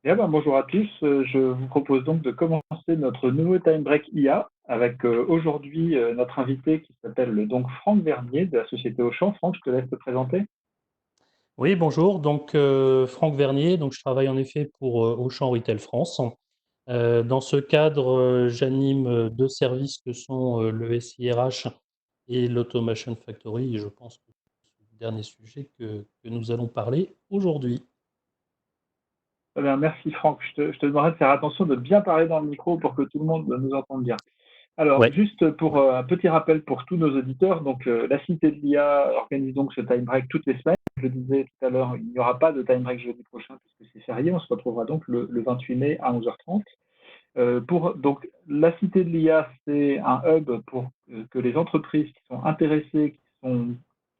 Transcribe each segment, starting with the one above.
Bien, ben, bonjour à tous. Je vous propose donc de commencer notre nouveau Time Break IA avec aujourd'hui notre invité qui s'appelle donc Franck Vernier de la société Auchan. Franck, je te laisse te présenter. Oui, bonjour. Donc, Franck Vernier. Donc, je travaille en effet pour Auchan Retail France. Dans ce cadre, j'anime deux services que sont le SIRH et l'Automation Factory. Et je pense que c'est le dernier sujet que nous allons parler aujourd'hui. Eh bien, merci Franck. Je te demanderai de faire attention de bien parler dans le micro pour que tout le monde nous entende bien. Alors, Ouais. juste pour un petit rappel pour tous nos auditeurs, donc la Cité de l'IA organise donc ce time break toutes les semaines. Je le disais tout à l'heure, il n'y aura pas de time break jeudi prochain puisque c'est férié. On se retrouvera donc le 28 mai à 11h30. Donc, la Cité de l'IA, c'est un hub pour que les entreprises qui sont intéressées,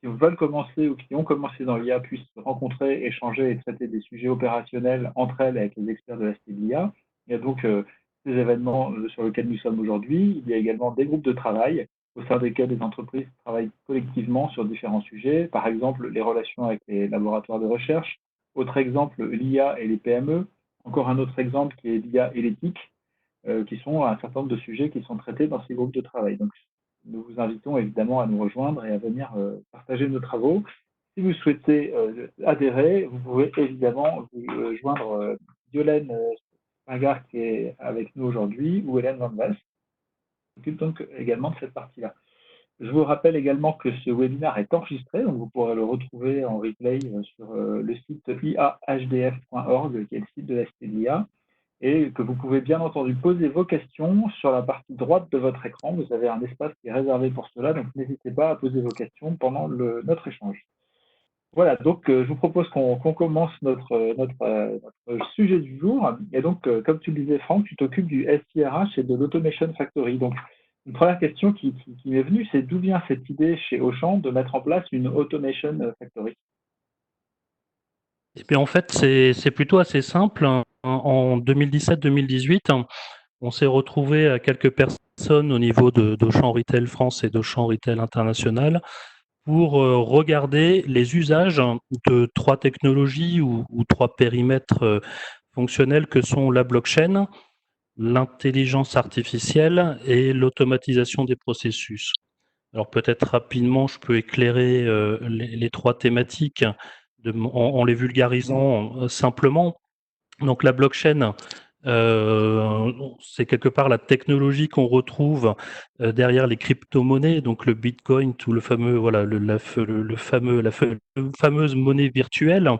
qui veulent commencer ou qui ont commencé dans l'IA puissent se rencontrer, échanger et traiter des sujets opérationnels entre elles avec les experts de la Cité de l'IA. Il y a donc ces événements sur lesquels nous sommes aujourd'hui. Il y a également des groupes de travail au sein desquels les entreprises travaillent collectivement sur différents sujets, par exemple les relations avec les laboratoires de recherche. Autre exemple, l'IA et les PME. Encore un autre exemple qui est l'IA et l'éthique, qui sont un certain nombre de sujets qui sont traités dans ces groupes de travail. Donc, nous vous invitons évidemment à nous rejoindre et à venir partager nos travaux. Si vous souhaitez adhérer, vous pouvez évidemment vous joindre Violaine Springard qui est avec nous aujourd'hui ou Hélène Van Vals, qui s'occupe donc également de cette partie-là. Je vous rappelle également que ce webinaire est enregistré, donc vous pourrez le retrouver en replay sur le site iahdf.org, qui est le site de la STLIA, et que vous pouvez bien entendu poser vos questions sur la partie droite de votre écran. Vous avez un espace qui est réservé pour cela, donc n'hésitez pas à poser vos questions pendant notre échange. Voilà, donc je vous propose qu'on commence notre sujet du jour. Et donc, comme tu le disais, Franck, tu t'occupes du SIRH et de l'Automation Factory. Donc, une première question qui m'est venue, c'est d'où vient cette idée chez Auchan de mettre en place une Automation Factory? Et bien, en fait, c'est plutôt assez simple. En 2017-2018, on s'est retrouvé à quelques personnes au niveau d'Auchan Retail France et d'Auchan Retail International pour regarder les usages de trois technologies ou trois périmètres fonctionnels que sont la blockchain, l'intelligence artificielle et l'automatisation des processus. Alors peut-être rapidement, je peux éclairer les trois thématiques en les vulgarisant simplement. Donc la blockchain, c'est quelque part la technologie qu'on retrouve derrière les crypto-monnaies, donc le Bitcoin, tout le fameux, voilà, le fameux, fameuse monnaie virtuelle.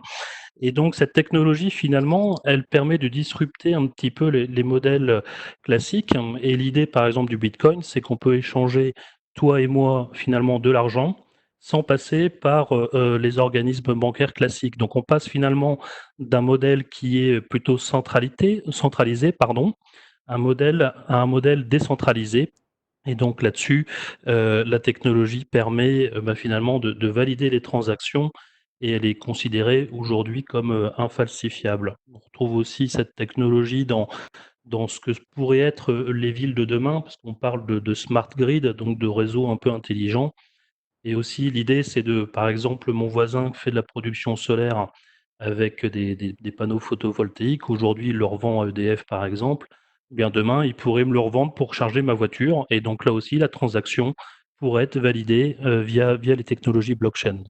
Et donc cette technologie, finalement, elle permet de disrupter un petit peu les modèles classiques. Et l'idée, par exemple, du Bitcoin, c'est qu'on peut échanger, toi et moi, finalement, de l'argent sans passer par les organismes bancaires classiques. Donc on passe finalement d'un modèle qui est plutôt centralisé, pardon, à un modèle décentralisé. Et donc là-dessus, la technologie permet finalement de valider les transactions et elle est considérée aujourd'hui comme infalsifiable. On retrouve aussi cette technologie dans ce que pourraient être les villes de demain, parce qu'on parle de smart grid, donc de réseaux un peu intelligents. Et aussi, l'idée, c'est de, par exemple, mon voisin fait de la production solaire avec des panneaux photovoltaïques. Aujourd'hui, il le revend à EDF, par exemple. Eh bien, demain, il pourrait me le revendre pour charger ma voiture. Et donc, là aussi, la transaction pourrait être validée via les technologies blockchain.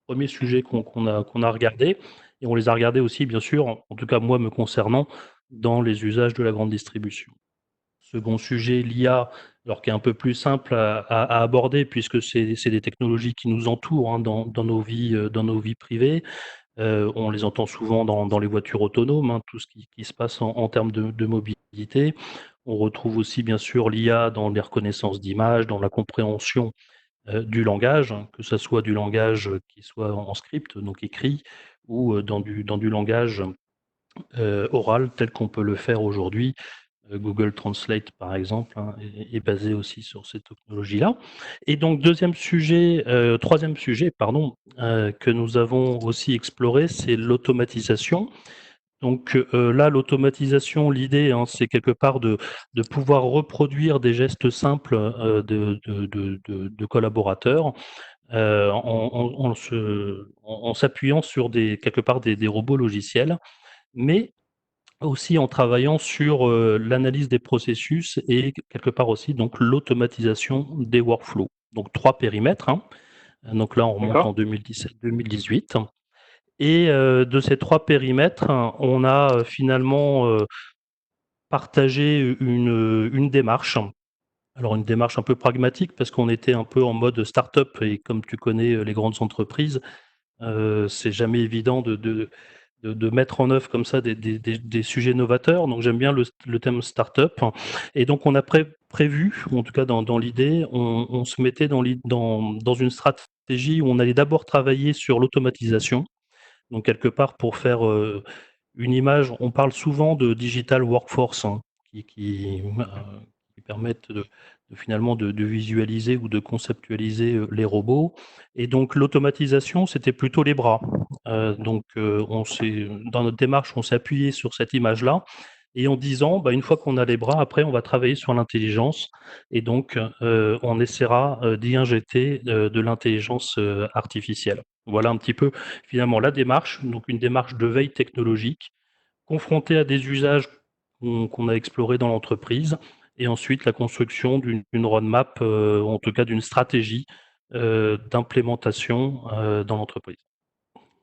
Premier sujet qu'on a regardé. Et on les a regardés aussi, bien sûr, en tout cas, moi, me concernant, dans les usages de la grande distribution. Second sujet, l'IA, alors qui est un peu plus simple à aborder puisque c'est des technologies qui nous entourent, hein, dans nos vies privées. On les entend souvent dans les voitures autonomes, hein, tout ce qui se passe en termes de mobilité. On retrouve aussi bien sûr l'IA dans les reconnaissances d'images, dans la compréhension, du langage, hein, que ça soit du langage, qui soit en script, donc écrit, ou dans du langage, oral tel qu'on peut le faire aujourd'hui. Google Translate, par exemple, hein, est basé aussi sur cette technologie-là. Et donc, troisième sujet, pardon, que nous avons aussi exploré, c'est l'automatisation. Donc là, l'automatisation, l'idée, hein, c'est quelque part de pouvoir reproduire des gestes simples de collaborateurs en s'appuyant sur quelque part des robots logiciels. Mais aussi en travaillant sur l'analyse des processus et quelque part aussi donc l'automatisation des workflows. Donc 3 périmètres, hein. Donc là, on remonte en D'accord? 2017-2018 et de ces 3 périmètres, on a finalement partagé une démarche. Alors une démarche un peu pragmatique parce qu'on était un peu en mode start-up et comme tu connais les grandes entreprises, c'est jamais évident de mettre en œuvre comme ça des sujets novateurs. Donc j'aime bien le thème start-up. Et donc on a prévu, ou en tout cas dans l'idée, on se mettait dans une stratégie où on allait d'abord travailler sur l'automatisation. Donc quelque part pour faire une image, on parle souvent de digital workforce, hein, qui permettent finalement de visualiser ou de conceptualiser les robots. Et donc l'automatisation, c'était plutôt les bras. Donc dans notre démarche, on s'est appuyé sur cette image-là et en disant, bah, une fois qu'on a les bras, après on va travailler sur l'intelligence et donc on essaiera d'y injecter de l'intelligence artificielle. Voilà un petit peu finalement la démarche, donc une démarche de veille technologique, confrontée à des usages qu'on a explorés dans l'entreprise, et ensuite la construction d'une roadmap, en tout cas d'une stratégie d'implémentation dans l'entreprise.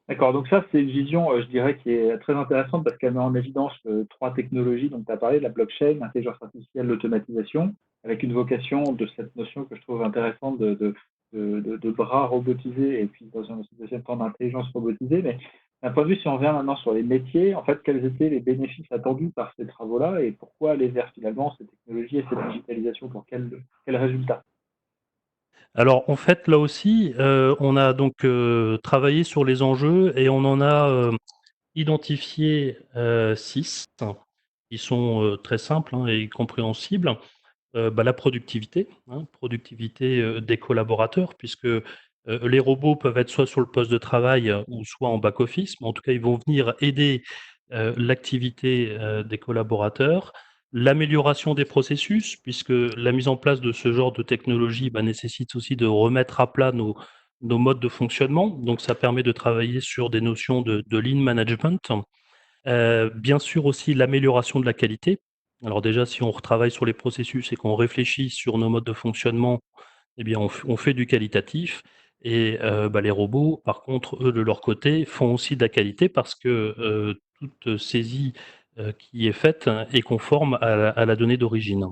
D'accord, donc ça, c'est une vision, je dirais, qui est très intéressante parce qu'elle met en évidence 3 technologies dont tu as parlé, la blockchain, l'intelligence artificielle, l'automatisation, avec une vocation de cette notion que je trouve intéressante de bras robotisés et puis dans un deuxième temps d'intelligence robotisée. Mais d'un point de vue, si on revient maintenant sur les métiers, en fait, quels étaient les bénéfices attendus par ces travaux-là et pourquoi aller vers finalement ces technologies et cette digitalisation pour quels résultats? Alors en fait, là aussi, on a donc travaillé sur les enjeux et on en a identifié 6 qui sont très simples, hein, et compréhensibles. Bah, la productivité, hein, productivité, des collaborateurs puisque, les robots peuvent être soit sur le poste de travail, ou soit en back office, mais en tout cas, ils vont venir aider, l'activité, des collaborateurs. L'amélioration des processus puisque la mise en place de ce genre de technologie, bah, nécessite aussi de remettre à plat nos modes de fonctionnement. Donc ça permet de travailler sur des notions de lean management. Bien sûr aussi l'amélioration de la qualité. Alors déjà, si on retravaille sur les processus et qu'on réfléchit sur nos modes de fonctionnement, eh bien on fait du qualitatif et bah, les robots, par contre, eux, de leur côté, font aussi de la qualité parce que, toute saisie, qui est faite est conforme à la donnée d'origine.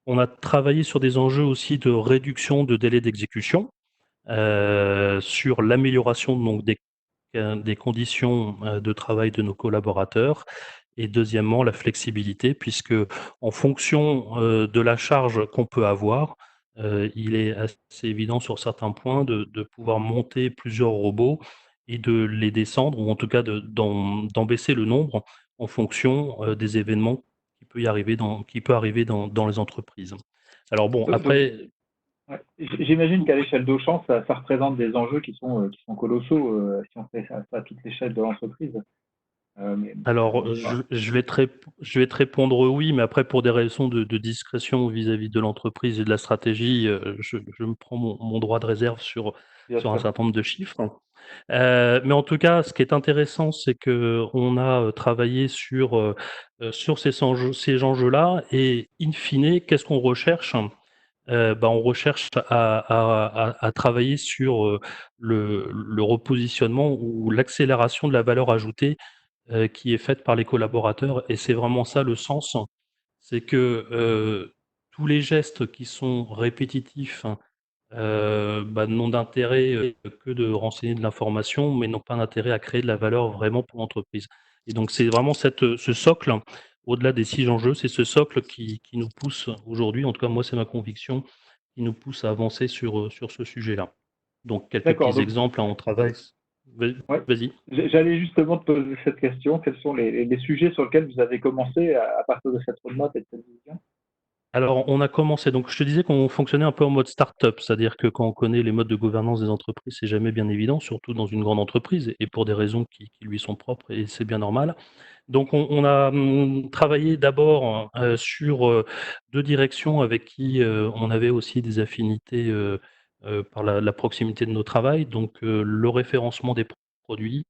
On a travaillé sur des enjeux aussi de réduction de délai d'exécution, sur l'amélioration donc des conditions, de travail de nos collaborateurs et deuxièmement, la flexibilité puisque en fonction, de la charge qu'on peut avoir, il est assez évident sur certains points de pouvoir monter plusieurs robots et de les descendre ou en tout cas d'en baisser le nombre en fonction, des événements qui peut arriver dans les entreprises. Alors bon, Donc après. ouais. J'imagine qu'à l'échelle d'Auchan, ça représente des enjeux qui sont colossaux si on fait ça à toute l'échelle de l'entreprise. Mais Alors, voilà. je vais te répondre oui, mais après pour des raisons de discrétion vis-à-vis de l'entreprise et de la stratégie, je me prends mon droit de réserve Bien sur un sûr. certain nombre de chiffres. Mais en tout cas, ce qui est intéressant, c'est qu'on a, travaillé sur ces enjeux-là et in fine, qu'est-ce qu'on recherche? Bah, on recherche à travailler sur, le repositionnement ou l'accélération de la valeur ajoutée qui est faite par les collaborateurs et c'est vraiment ça le sens. C'est que, tous les gestes qui sont répétitifs, bah, n'ont d'intérêt, que de renseigner de l'information, mais n'ont pas d'intérêt à créer de la valeur vraiment pour l'entreprise et donc c'est vraiment ce socle, au-delà des 6 enjeux, c'est ce socle qui nous pousse aujourd'hui, en tout cas moi c'est ma conviction, qui nous pousse à avancer sur ce sujet-là. Donc quelques D'accord. petits Donc, exemples, hein, on travaille. ouais. Vas-y. J'allais justement te poser cette question. Quels sont les sujets sur lesquels vous avez commencé à partir de cette roadmap et de cette vision? Alors, on a commencé donc je te disais qu'on fonctionnait un peu en mode start-up, c'est-à-dire que quand on connaît les modes de gouvernance des entreprises, c'est jamais bien évident, surtout dans une grande entreprise et pour des raisons qui lui sont propres et c'est bien normal. Donc on a, travaillé d'abord, sur, 2 directions avec qui, on avait aussi des affinités, par la proximité de nos travails, donc le référencement des produits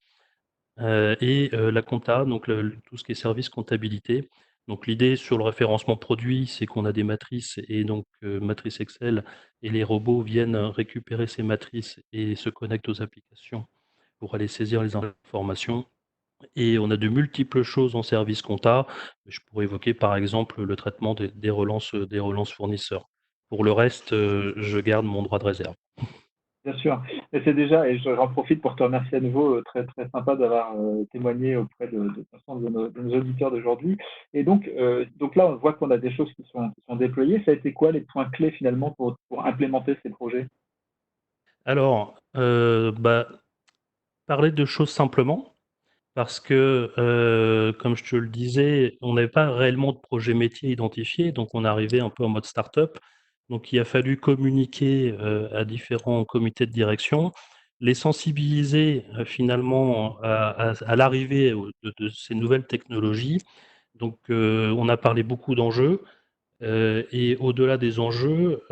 et la compta, donc tout ce qui est service comptabilité. Donc l'idée sur le référencement produit, c'est qu'on a des matrices et donc matrices Excel et les robots viennent récupérer ces matrices et se connectent aux applications pour aller saisir les informations et on a de multiples choses en service compta. Je pourrais évoquer par exemple le traitement des relances fournisseurs. Pour le reste, je garde mon droit de réserve. Bien sûr. Et c'est déjà, et j'en profite pour te remercier à nouveau, très, très sympa d'avoir témoigné auprès de l'ensemble de nos auditeurs d'aujourd'hui. Et donc là, on voit qu'on a des choses qui sont déployées. Ça a été quoi les points clés finalement pour implémenter ces projets? Alors, bah, parler de choses simplement. Parce que, comme je te le disais, on n'avait pas réellement de projet métier identifié, donc on est arrivé un peu en mode start-up. Donc il a fallu communiquer, à différents comités de direction, les sensibiliser, finalement à l'arrivée de ces nouvelles technologies. Donc, on a parlé beaucoup d'enjeux. Et au-delà des enjeux,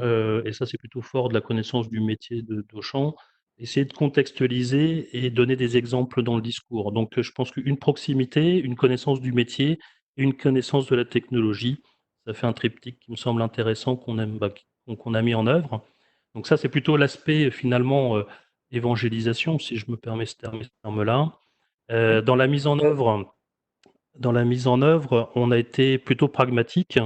et ça c'est plutôt fort de la connaissance du métier d'Auchan, essayer de contextualiser et donner des exemples dans le discours. Donc, je pense qu'une proximité, une connaissance du métier et une connaissance de la technologie, ça fait un triptyque qui me semble intéressant qu'on a mis en œuvre. Donc ça, c'est plutôt l'aspect finalement, évangélisation, si je me permets ce terme-là. Oui, Dans la mise en œuvre, on a été plutôt pragmatique.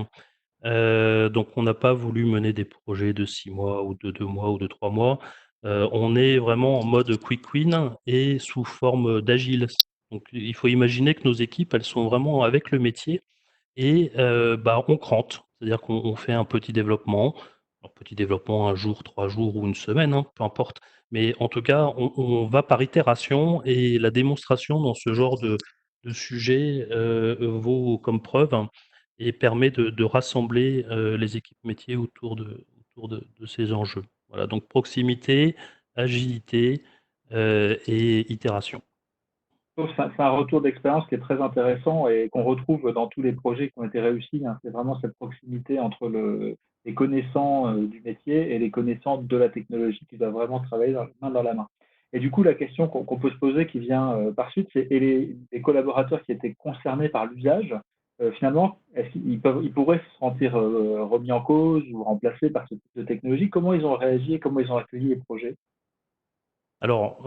Donc on n'a pas voulu mener des projets de 6 mois ou de 2 mois ou de 3 mois. On est vraiment en mode quick win et sous forme d'agile. Donc il faut imaginer que nos équipes, elles sont vraiment avec le métier et bah, on crante. C'est-à-dire qu'on fait un petit développement, un petit développement 1 jour, 3 jours ou 1 semaine, hein, peu importe. Mais en tout cas, on va par itération et la démonstration dans ce genre de sujet, vaut comme preuve hein, et permet de rassembler, les équipes métiers autour de ces enjeux. Voilà, donc proximité, agilité, et itération. donc c'est un retour d'expérience qui est très intéressant et qu'on retrouve dans tous les projets qui ont été réussis, hein. C'est vraiment cette proximité entre les connaissants du métier et les connaissants de la technologie qui doivent vraiment travailler main dans la main. Et du coup, la question qu'on peut se poser qui vient par suite, c'est et les collaborateurs qui étaient concernés par l'usage, finalement, est-ce ils pourraient se sentir remis en cause ou remplacés par ce type de technologie? Comment ils ont réagi et comment ils ont accueilli les projets? Alors,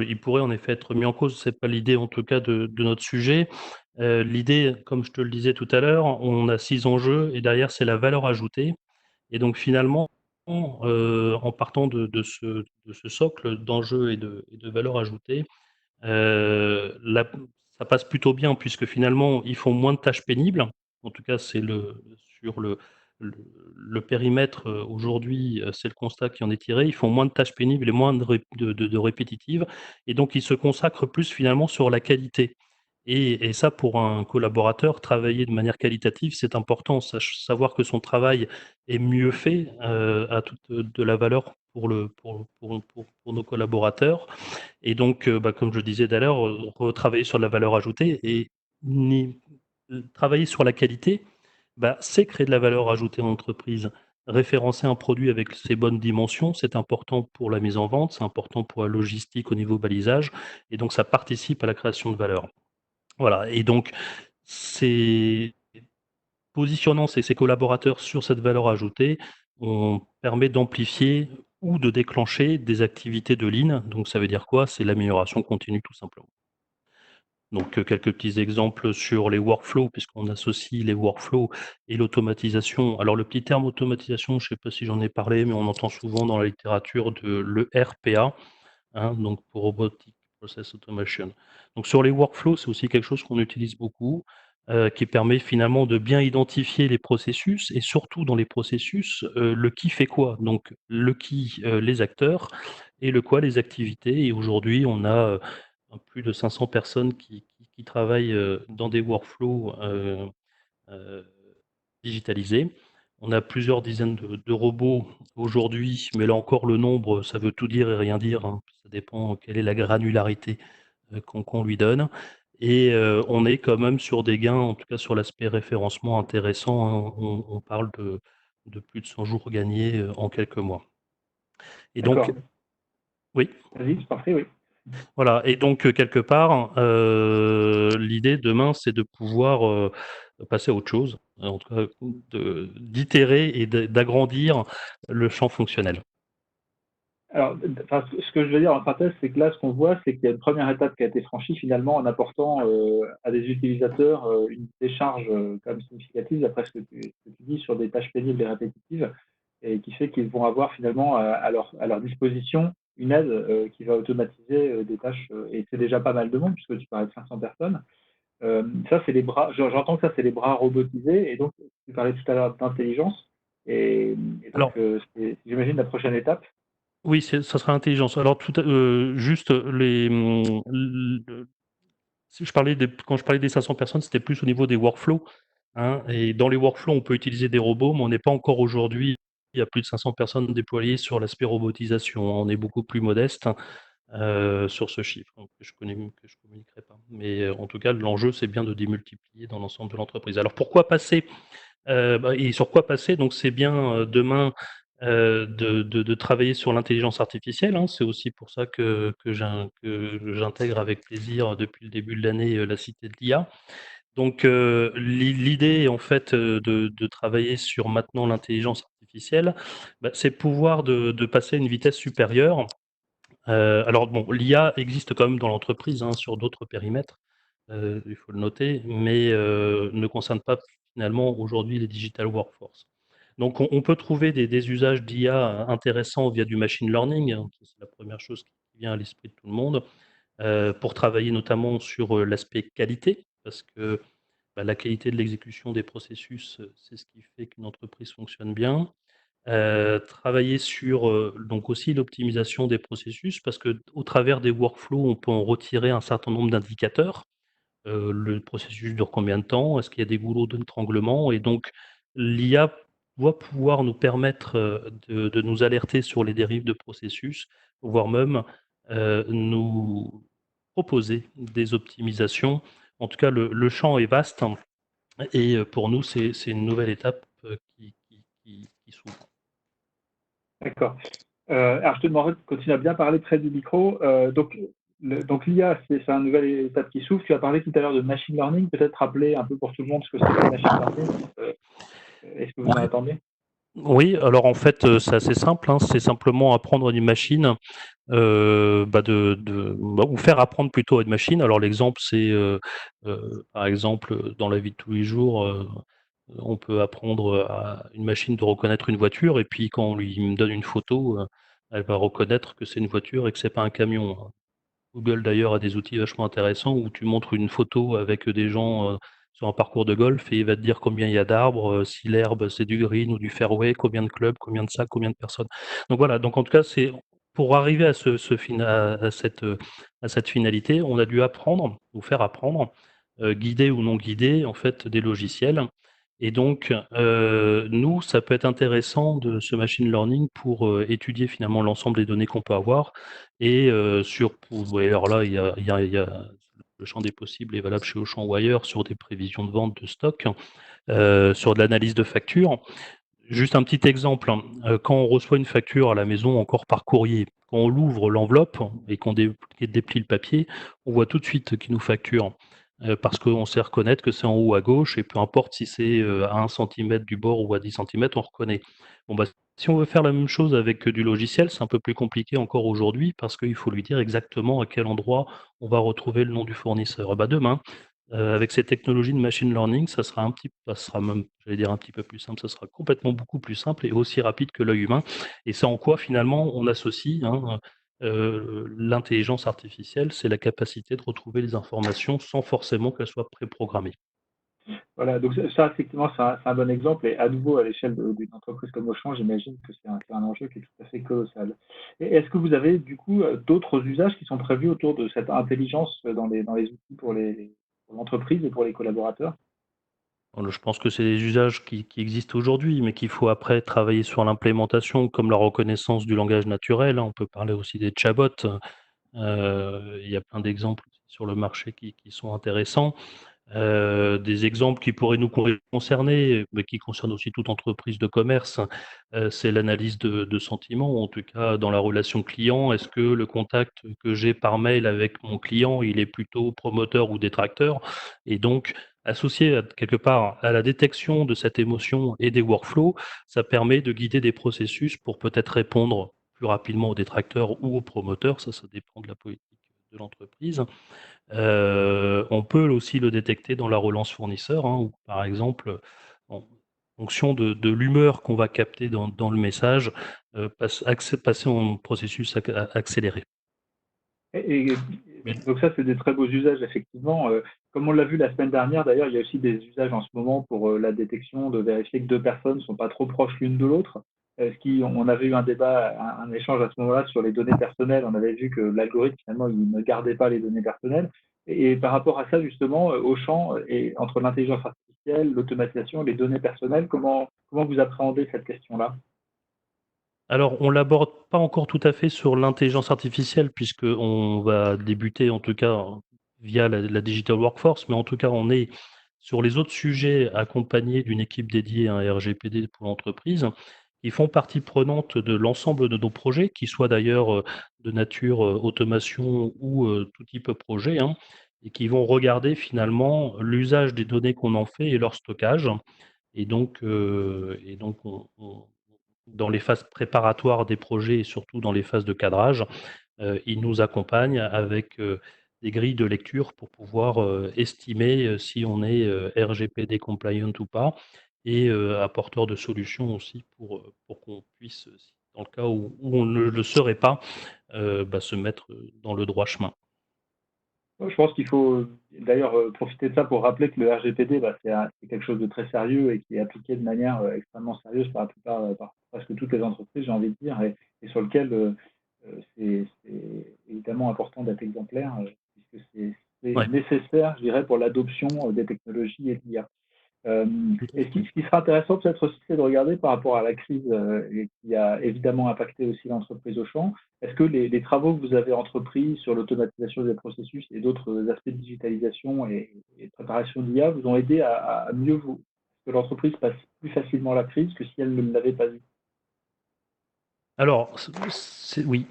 il pourrait en effet être mis en cause, c'est pas l'idée en tout cas de notre sujet. L'idée, comme je te le disais tout à l'heure, on a 6 enjeux et derrière c'est la valeur ajoutée et donc finalement, en partant de ce socle d'enjeux et de valeur ajoutée, là, ça passe plutôt bien puisque finalement, ils font moins de tâches pénibles. En tout cas, c'est sur le le périmètre, aujourd'hui, c'est le constat qui en est tiré. Ils font moins de tâches pénibles et moins de répétitives et donc ils se consacrent plus finalement sur la qualité et ça, pour un collaborateur, travailler de manière qualitative, c'est important. Savoir que son travail est mieux fait, a toute, de la valeur pour nos collaborateurs et donc, bah, comme je disais tout à l'heure, retravailler sur la valeur ajoutée et ni travailler sur la qualité, bah, c'est créer de la valeur ajoutée en entreprise. Référencer un produit avec ses bonnes dimensions, c'est important pour la mise en vente, c'est important pour la logistique au niveau balisage et donc ça participe à la création de valeur. Voilà et donc c'est positionnant ses collaborateurs sur cette valeur ajoutée, on permet d'amplifier ou de déclencher des activités de lean. Donc ça veut dire quoi? C'est l'amélioration continue tout simplement. Donc quelques petits exemples sur les workflows, puisqu'on associe les workflows et l'automatisation. Alors le petit terme automatisation, je ne sais pas si j'en ai parlé, mais on entend souvent dans la littérature de l'ERPA, hein, donc pour Robotic Process Automation. Donc sur les workflows, c'est aussi quelque chose qu'on utilise beaucoup, qui permet finalement de bien identifier les processus et surtout dans les processus, le qui fait quoi. Donc le qui, les acteurs et le quoi, les activités et aujourd'hui, on a, plus de 500 personnes qui travaillent, dans des workflows, heu, digitalisés. On a plusieurs dizaines de robots aujourd'hui, mais là encore le nombre, ça veut tout dire et rien dire, hein. Ça dépend quelle est la granularité, qu'on lui donne et on est quand même sur des gains, en tout cas sur l'aspect référencement intéressant, hein. On parle de plus de 100 jours gagnés, en quelques mois et donc D'accord. oui? Vas-y, je t'en prie, oui. Voilà, et donc quelque part, l'idée demain, c'est de pouvoir passer à autre chose, en tout cas d'itérer et d'agrandir le champ fonctionnel. Alors, enfin, ce que je veux dire en synthèse, c'est que là, ce qu'on voit, c'est qu'il y a une première étape qui a été franchie finalement en apportant à des utilisateurs une décharge quand même significative, d'après ce que tu dis, sur des tâches pénibles et répétitives, et qui fait qu'ils vont avoir finalement à leur disposition une aide qui va automatiser des tâches, et c'est déjà pas mal de monde, puisque tu parlais de 500 personnes. Ça, c'est les bras, j'entends que ça, c'est les bras robotisés, et donc tu parlais tout à l'heure d'intelligence, et donc Alors, c'est, j'imagine, la prochaine étape. oui, ça sera intelligence. Alors, juste si quand je parlais des 500 personnes, c'était plus au niveau des workflows, hein. Et dans les workflows, on peut utiliser des robots, mais on n'est pas encore aujourd'hui, il y a plus de 500 personnes déployées sur l'aspect robotisation. On est beaucoup plus modeste sur ce chiffre, donc que je communiquerai pas. Mais en tout cas, l'enjeu, c'est bien de démultiplier dans l'ensemble de l'entreprise. Alors pourquoi passer et sur quoi passer? Donc c'est bien demain de travailler sur l'intelligence artificielle, hein. C'est aussi pour ça que j'intègre avec plaisir depuis le début de l'année la Cité de l'IA. Donc l'idée en fait de travailler sur maintenant l'intelligence artificielle, bah, c'est pouvoir de passer à une vitesse supérieure. Alors bon, l'IA existe quand même dans l'entreprise, hein, sur d'autres périmètres, il faut le noter, mais ne concerne pas finalement aujourd'hui les digital workforce. Donc on peut trouver des usages d'IA intéressants via du machine learning, hein, ça c'est la première chose qui vient à l'esprit de tout le monde, pour travailler notamment sur, l'aspect qualité, parce que, bah, la qualité de l'exécution des processus, c'est ce qui fait qu'une entreprise fonctionne bien. Travailler sur, donc aussi l'optimisation des processus parce qu'au travers des workflows, on peut en retirer un certain nombre d'indicateurs. Le processus dure combien de temps? Est-ce qu'il y a des goulots d'étranglement? Et donc l'IA doit pouvoir nous permettre, de nous alerter sur les dérives de processus, voire même, nous proposer des optimisations. En tout cas, le champ est vaste, hein, et pour nous, c'est une nouvelle étape, qui s'ouvre. D'accord. Alors, je te demanderai de continuer à bien parler près du micro. Donc l'IA, c'est une nouvelle étape qui s'ouvre. Tu as parlé tout à l'heure de machine learning. Peut-être rappeler un peu pour tout le monde ce que c'est que le machine learning. Est-ce que vous en Ouais. attendez? Oui, alors en fait, c'est assez simple, hein, c'est simplement apprendre à une machine, ou faire apprendre plutôt à une machine. Alors l'exemple, c'est, par exemple, dans la vie de tous les jours, on peut apprendre à une machine de reconnaître une voiture et puis quand on lui donne une photo, elle va reconnaître que c'est une voiture et que c'est pas un camion, hein. Google d'ailleurs a des outils vachement intéressants où tu montres une photo avec des gens sur un parcours de golf et il va te dire combien il y a d'arbres, si l'herbe c'est du green ou du fairway, combien de clubs, combien de ça, combien de personnes. Donc voilà, donc en tout cas, c'est pour arriver à à cette finalité, on a dû apprendre, ou faire apprendre, guidé ou non guidé, en fait, des logiciels. Et donc, nous, ça peut être intéressant de ce machine learning pour étudier finalement l'ensemble des données qu'on peut avoir et ouais, alors là, il y a le champ des possibles est valable chez Auchan ou ailleurs sur des prévisions de vente de stock, sur de l'analyse de factures. Juste un petit exemple, hein, quand on reçoit une facture à la maison encore par courrier, quand on l'ouvre l'enveloppe et qu'on déplie le papier, on voit tout de suite qui nous facture, parce qu'on sait reconnaître que c'est en haut à gauche et peu importe si c'est, à 1 centimètre du bord ou à 10 centimètres, on reconnaît. Bon, bah, si on veut faire la même chose avec, du logiciel, c'est un peu plus compliqué encore aujourd'hui parce qu'il faut lui dire exactement à quel endroit on va retrouver le nom du fournisseur. Bah, demain, avec ces technologies de machine learning, ça sera même, j'allais dire un petit peu plus simple, ça sera complètement beaucoup plus simple et aussi rapide que l'œil humain. Et c'est en quoi finalement on associe, hein, l'intelligence artificielle, c'est la capacité de retrouver les informations sans forcément qu'elles soient préprogrammées. Voilà, donc ça, effectivement, c'est un bon exemple. Et à nouveau, à l'échelle d'une entreprise comme Auchan, j'imagine que c'est un enjeu qui est tout à fait colossal. Et est-ce que vous avez du coup d'autres usages qui sont prévus autour de cette intelligence dans les outils pour l'entreprise et pour les collaborateurs? Je pense que c'est des usages qui existent aujourd'hui, mais qu'il faut après travailler sur l'implémentation, comme la reconnaissance du langage naturel, hein. On peut parler aussi des chatbots, il y a plein d'exemples sur le marché qui sont intéressants. Des exemples qui pourraient nous concerner, mais qui concernent aussi toute entreprise de commerce, c'est l'analyse de sentiments, en tout cas dans la relation client. Est-ce que le contact que j'ai par mail avec mon client, il est plutôt promoteur ou détracteur? Et donc associé à quelque part à la détection de cette émotion et des workflows, ça permet de guider des processus pour peut-être répondre plus rapidement aux détracteurs ou aux promoteurs, ça dépend de la politique de l'entreprise. On peut aussi le détecter dans la relance fournisseur, hein, où par exemple, en fonction de l'humeur qu'on va capter dans le message, passer en processus accéléré. Et Mais donc ça, c'est des très beaux usages, effectivement. Comme on l'a vu la semaine dernière, d'ailleurs, il y a aussi des usages en ce moment pour la détection, de vérifier que deux personnes ne sont pas trop proches l'une de l'autre. On avait eu un débat, un échange à ce moment-là sur les données personnelles. On avait vu que l'algorithme, finalement, il ne gardait pas les données personnelles. Et par rapport à ça, justement, Auchan, et entre l'intelligence artificielle, l'automatisation, les données personnelles, comment vous appréhendez cette question-là? alors, on l'aborde pas encore tout à fait sur l'intelligence artificielle puisqu'on va débuter en tout cas via la digital workforce, mais en tout cas, on est sur les autres sujets accompagnés d'une équipe dédiée à un RGPD pour l'entreprise, qui font partie prenante de l'ensemble de nos projets, qui soient d'ailleurs, de nature, automation ou, tout type de projet, hein, et qui vont regarder finalement l'usage des données qu'on en fait et leur stockage. Et donc on dans les phases préparatoires des projets et surtout dans les phases de cadrage, ils nous accompagnent avec, des grilles de lecture pour pouvoir, estimer, si on est, RGPD compliant ou pas et apporteur de solutions aussi pour qu'on puisse, si dans le cas où on ne le serait pas, se mettre, dans le droit chemin. Ouais, je pense qu'il faut d'ailleurs profiter de ça pour rappeler que le RGPD, c'est quelque chose de très sérieux et qui est appliqué de manière extrêmement sérieuse par la plupart, par presque toutes les entreprises, j'ai envie de dire, et sur lequel c'est évidemment important d'être exemplaire, puisque c'est Ouais, nécessaire, je dirais, pour l'adoption des technologies et de l'IA. tout à Et fait. ce qui sera intéressant peut-être aussi, c'est de regarder par rapport à la crise et qui a évidemment impacté aussi l'entreprise Auchan. Est-ce que les travaux que vous avez entrepris sur l'automatisation des processus et d'autres aspects de digitalisation et de préparation d'IA vous ont aidé à mieux que l'entreprise passe plus facilement la crise que si elle ne l'avait pas eu? Alors, c'est oui,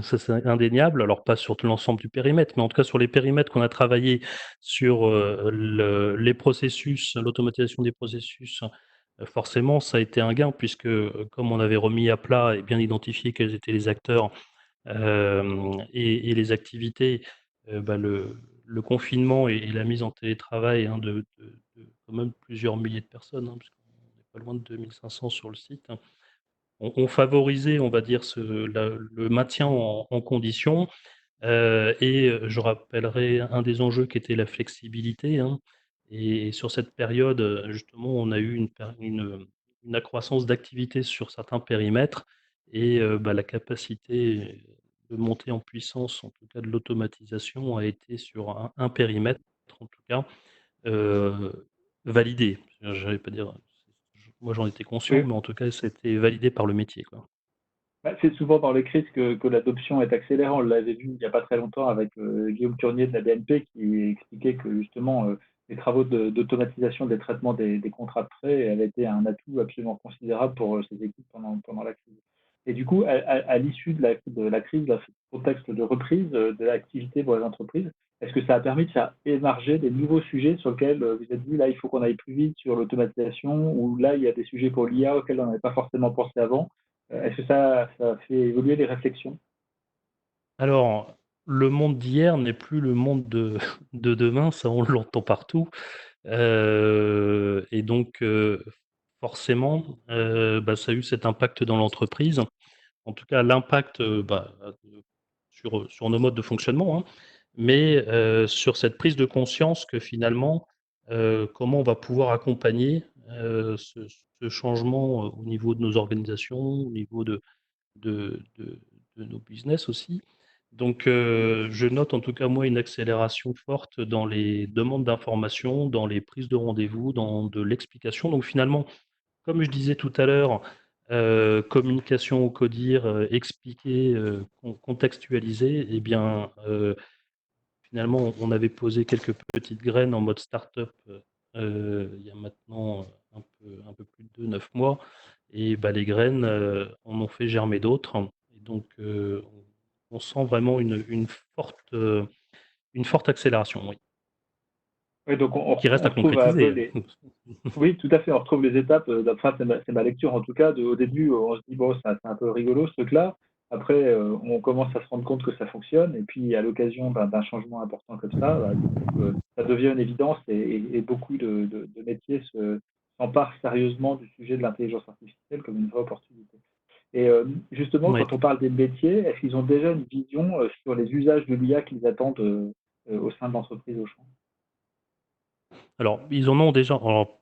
ça c'est indéniable. Alors pas sur tout l'ensemble du périmètre, mais en tout cas sur les périmètres qu'on a travaillé sur, les processus, l'automatisation des processus, forcément ça a été un gain puisque, comme on avait remis à plat et bien identifié quels étaient les acteurs, et les activités, le confinement et la mise en télétravail, hein, de quand même plusieurs milliers de personnes, hein, puisqu'on est pas loin de 2 500 sur le site. On favorisait, on va dire, le maintien en condition, je rappellerai un des enjeux qui était la flexibilité, hein, et sur cette période, justement, on a eu une accroissance d'activité sur certains périmètres et la capacité de monter en puissance, en tout cas de l'automatisation, a été sur un périmètre, en tout cas, heu, validé. J'allais pas dire moi j'en étais conscient, Oui. mais en tout cas, c'était validé par le métier, quoi. Bah, c'est souvent dans les crises que l'adoption est accélérée. On l'avait vu il n'y a pas très longtemps avec Guillaume Curnier de la BNP qui expliquait que justement les travaux d'automatisation des traitements des contrats de prêt avaient été un atout absolument considérable pour ses équipes pendant la crise. Et du coup, à l'issue de la crise, dans ce contexte de reprise de l'activité pour les entreprises, est-ce que ça a permis de faire émerger des nouveaux sujets sur lesquels vous êtes dit, là, il faut qu'on aille plus vite sur l'automatisation, ou là, il y a des sujets pour l'IA auxquels on n'avait pas forcément pensé avant? Est-ce que ça fait évoluer les réflexions? Alors, le monde d'hier n'est plus le monde de de demain, ça on l'entend partout, et donc forcément, ça a eu cet impact dans l'entreprise. En tout cas, l'impact, sur nos modes de fonctionnement, hein, mais sur cette prise de conscience que finalement, comment on va pouvoir accompagner, ce changement, au niveau de nos organisations, au niveau de nos business aussi. Donc, je note en tout cas moi une accélération forte dans les demandes d'informations, dans les prises de rendez-vous, dans de l'explication. Donc finalement, comme je disais tout à l'heure, communication au CODIR, expliquer, contextualiser et bien, finalement, on avait posé quelques petites graines en mode start-up il y a maintenant un peu plus de 9 mois. Et bah, les graines en ont fait germer d'autres. Et donc, on sent vraiment une forte accélération, oui, Oui, donc qui reste on à retrouve un peu concrétiser. les, oui, tout à fait. On retrouve les étapes. Enfin, c'est ma lecture en tout cas. Au début, on se dit bon, c'est un peu rigolo ce truc-là. Après, on commence à se rendre compte que ça fonctionne. Et puis, à l'occasion d'un changement important comme ça, bah, du coup, ça devient une évidence et beaucoup de métiers s'emparent sérieusement du sujet de l'intelligence artificielle comme une vraie opportunité. Et justement, Oui. quand on parle des métiers, est-ce qu'ils ont déjà une vision sur les usages de l'IA qu'ils attendent au sein de l'entreprise Auchan? Alors, ils en ont déjà, alors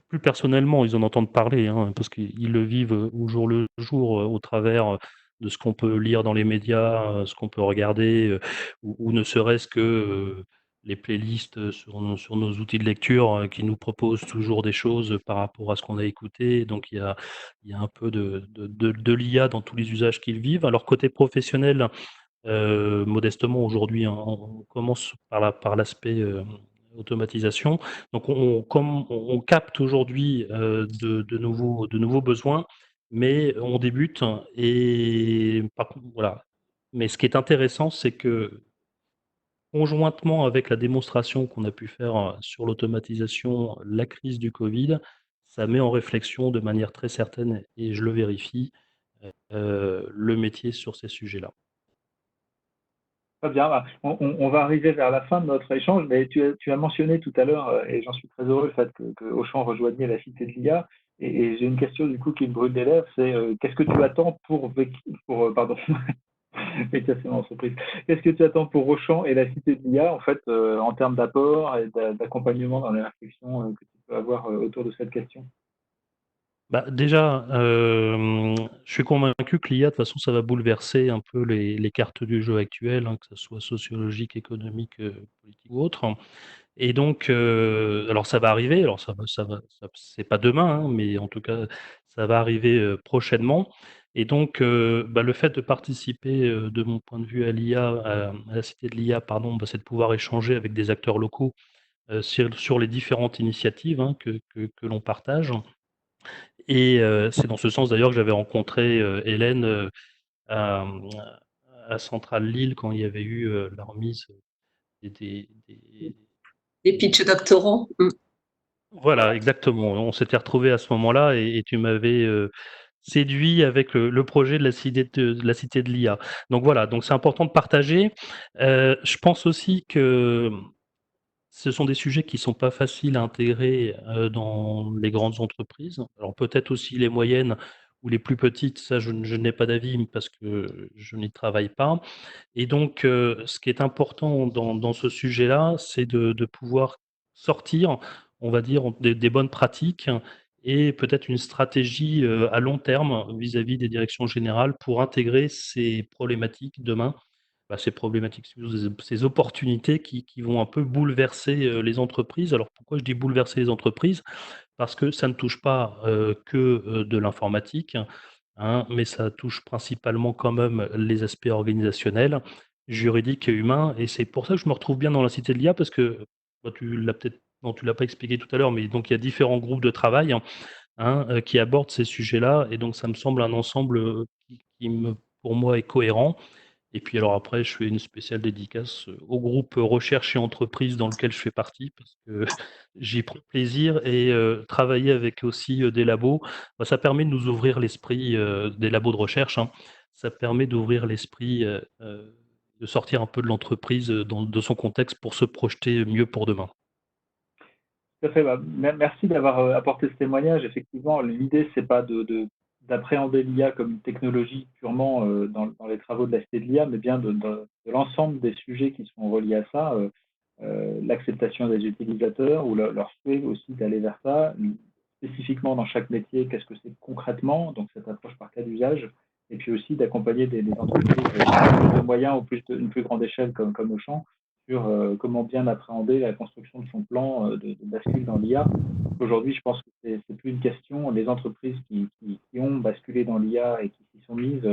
plus personnellement, ils en entendent parler, hein, parce qu'ils le vivent au jour le jour, au travers de ce qu'on peut lire dans les médias, ce qu'on peut regarder, ou ne serait-ce que les playlists sur nos outils de lecture qui nous proposent toujours des choses par rapport à ce qu'on a écouté. Donc, il y a un peu de l'IA dans tous les usages qu'ils vivent. Alors, côté professionnel, modestement aujourd'hui, hein, on commence par l'aspect automatisation. Donc comme on capte aujourd'hui de nouveaux besoins, mais on débute et par contre, voilà. Mais ce qui est intéressant, c'est que conjointement avec la démonstration qu'on a pu faire sur l'automatisation, la crise du Covid, ça met en réflexion de manière très certaine, et je le vérifie, le métier sur ces sujets-là. Très bien. Bah, on va arriver vers la fin de notre échange, mais tu as mentionné tout à l'heure, et j'en suis très heureux, le fait que Auchan rejoignait la Cité de l'IA. Et j'ai une question du coup qui me brûle des lèvres, c'est qu'est-ce que tu attends pardon, Vectia, entreprise. Qu'est-ce que tu attends pour Auchan et la Cité de l'IA, en fait, en termes d'apport et d'accompagnement dans les réflexions que tu peux avoir autour de cette question? Bah, déjà, je suis convaincu que l'IA, de toute façon, ça va bouleverser un peu les cartes du jeu actuelles, hein, que ça soit sociologique, économique, politique ou autre. Et donc, alors ça va arriver, alors ça c'est pas demain, hein, mais en tout cas, ça va arriver, prochainement. Et donc, bah, le fait de participer, de mon point de vue à l'IA, à la Cité de l'IA, pardon, bah, c'est de pouvoir échanger avec des acteurs locaux, sur les différentes initiatives, hein, que l'on partage. Et c'est dans ce sens d'ailleurs que j'avais rencontré, Hélène, à, à Centrale Lille quand il y avait eu, la remise des Les pitchs doctorants. voilà, exactement. On s'était retrouvés à ce moment-là, et tu m'avais, séduit avec le projet de la cité de l'IA. Donc voilà, donc c'est important de partager. Je pense aussi que ce sont des sujets qui sont pas faciles à intégrer, dans les grandes entreprises. Alors peut-être aussi les moyennes ou les plus petites, ça je n'ai pas d'avis parce que je n'y travaille pas. Et donc, ce qui est important dans ce sujet-là, c'est de pouvoir sortir, on va dire, des bonnes pratiques et peut-être une stratégie, à long terme vis-à-vis des directions générales pour intégrer ces problématiques demain, bah, ces problématiques, ces opportunités qui vont un peu bouleverser, les entreprises. Alors pourquoi je dis bouleverser les entreprises? Parce que ça ne touche pas, que, de l'informatique, hein, mais ça touche principalement quand même les aspects organisationnels, juridiques et humains. Et c'est pour ça que je me retrouve bien dans la cité de l'IA parce que, bah, tu l'as pas expliqué tout à l'heure, mais donc il y a différents groupes de travail, hein, qui abordent ces sujets-là, et donc ça me semble un ensemble, pour moi, est cohérent. Et puis alors après, je fais une spéciale dédicace, au groupe recherche et entreprise dans lequel je fais partie parce que j'y prends plaisir. Et travailler avec aussi, des labos, bah, ça permet de nous ouvrir l'esprit, des labos de recherche, hein. Ça permet d'ouvrir l'esprit, de sortir un peu de l'entreprise, de son contexte pour se projeter mieux pour demain. Tout à fait. Bah, merci d'avoir apporté ce témoignage. Effectivement, l'idée, c'est pas d'appréhender l'IA comme une technologie purement dans les travaux de la Cité de l'IA, mais bien de l'ensemble des sujets qui sont reliés à ça, l'acceptation des utilisateurs ou leur souhait aussi d'aller vers ça, spécifiquement dans chaque métier, qu'est-ce que c'est concrètement, donc cette approche par cas d'usage, et puis aussi d'accompagner des entreprises de moyens ou une plus grande échelle comme Auchan sur comment bien appréhender la construction de son plan de bascule dans l'IA. Aujourd'hui, je pense que c'est plus une question. Les entreprises qui ont basculé dans l'IA et qui s'y sont mises,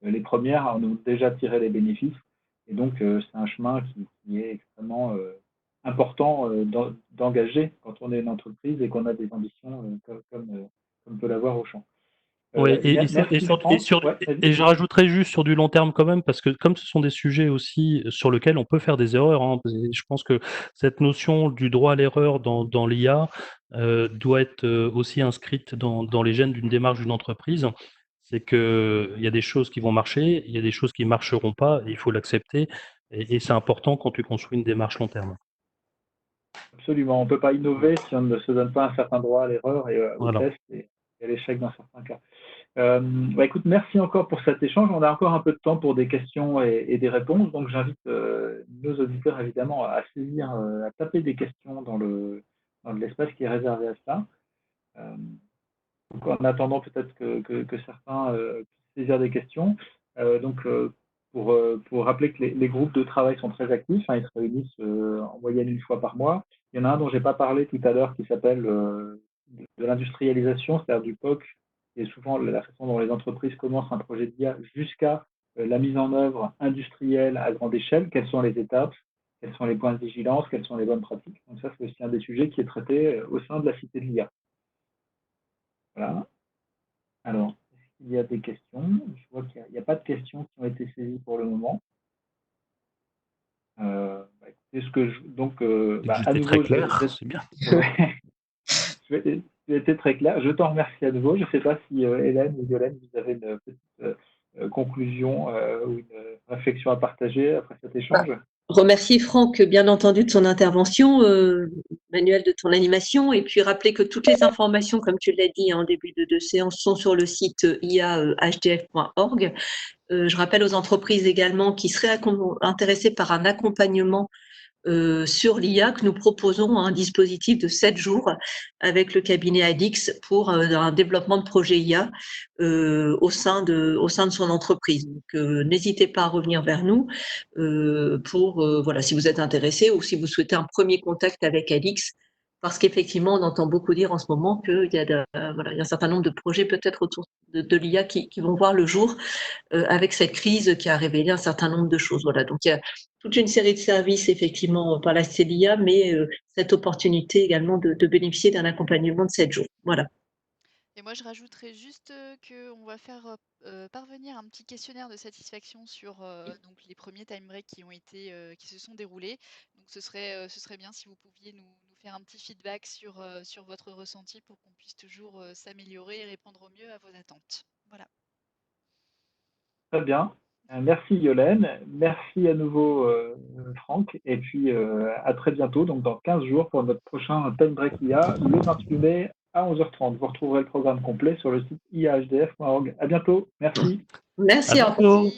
les premières en ont déjà tiré les bénéfices. Et donc, c'est un chemin qui est extrêmement important d'engager quand on est une entreprise et qu'on a des ambitions comme peut l'avoir Auchan. Oui, Merci Franck. Ouais, et je rajouterais juste sur du long terme quand même, parce que comme ce sont des sujets aussi sur lesquels on peut faire des erreurs, hein, je pense que cette notion du droit à l'erreur dans l'IA doit être aussi inscrite dans les gènes d'une démarche d'une entreprise. C'est qu'il y a des choses qui vont marcher, il y a des choses qui ne marcheront pas, et il faut l'accepter, et c'est important quand tu construis une démarche long terme. absolument. On ne peut pas innover si on ne se donne pas un certain droit à l'erreur et au Voilà. test et à l'échec dans certains cas. Écoute, merci encore pour cet échange. On a encore un peu de temps pour des questions et des réponses. Donc, j'invite nos auditeurs évidemment à saisir, à taper des questions dans l'espace qui est réservé à ça. Donc, en attendant peut-être que certains puissent saisir des questions. Pour rappeler que les groupes de travail sont très actifs, hein, ils se réunissent en moyenne une fois par mois. Il y en a un dont je n'ai pas parlé tout à l'heure qui s'appelle de l'industrialisation, c'est-à-dire du POC, qui est souvent la façon dont les entreprises commencent un projet d'IA jusqu'à la mise en œuvre industrielle à grande échelle. Quelles sont les étapes? Quels sont les points de vigilance? Quelles sont les bonnes pratiques? Donc ça, c'est aussi un des sujets qui est traité au sein de la Cité de l'IA. Voilà. Alors, est-ce qu'il y a des questions? Je vois qu'il n'y a pas de questions qui ont été saisies pour le moment. À nouveau, très clair, c'est bien. tu as été très clair. Je t'en remercie à nouveau. Je ne sais pas si Hélène ou Violaine, vous avez une petite conclusion ou une réflexion à partager après cet échange. Remercier Franck, bien entendu, de son intervention, Manuel, de ton animation, et puis rappeler que toutes les informations, comme tu l'as dit en début de séance, sont sur le site iahdf.org. Je rappelle aux entreprises également qui seraient intéressées par un accompagnement sur l'IA que nous proposons un dispositif de 7 jours avec le cabinet ADIX pour un développement de projet IA au sein de son entreprise. Donc, n'hésitez pas à revenir vers nous si vous êtes intéressé ou si vous souhaitez un premier contact avec ADIX, parce qu'effectivement, on entend beaucoup dire en ce moment qu'il y a un certain nombre de projets peut-être autour de l'IA qui vont voir le jour avec cette crise qui a révélé un certain nombre de choses. Voilà, donc il y a toute une série de services effectivement par la CELIA, mais cette opportunité également de bénéficier d'un accompagnement de 7 jours. Voilà. Et moi, je rajouterais juste qu'on va faire parvenir un petit questionnaire de satisfaction sur donc les premiers time breaks qui se sont déroulés. Donc, ce serait bien si vous pouviez nous faire un petit feedback sur votre ressenti pour qu'on puisse toujours s'améliorer et répondre au mieux à vos attentes. Voilà. Très bien. Merci Yolène. Merci à nouveau Franck. Et puis à très bientôt, donc dans 15 jours pour notre prochain Time Break IA, le 28 mai à 11h30. Vous retrouverez le programme complet sur le site iahdf.org. À bientôt. Merci. Merci. À bientôt.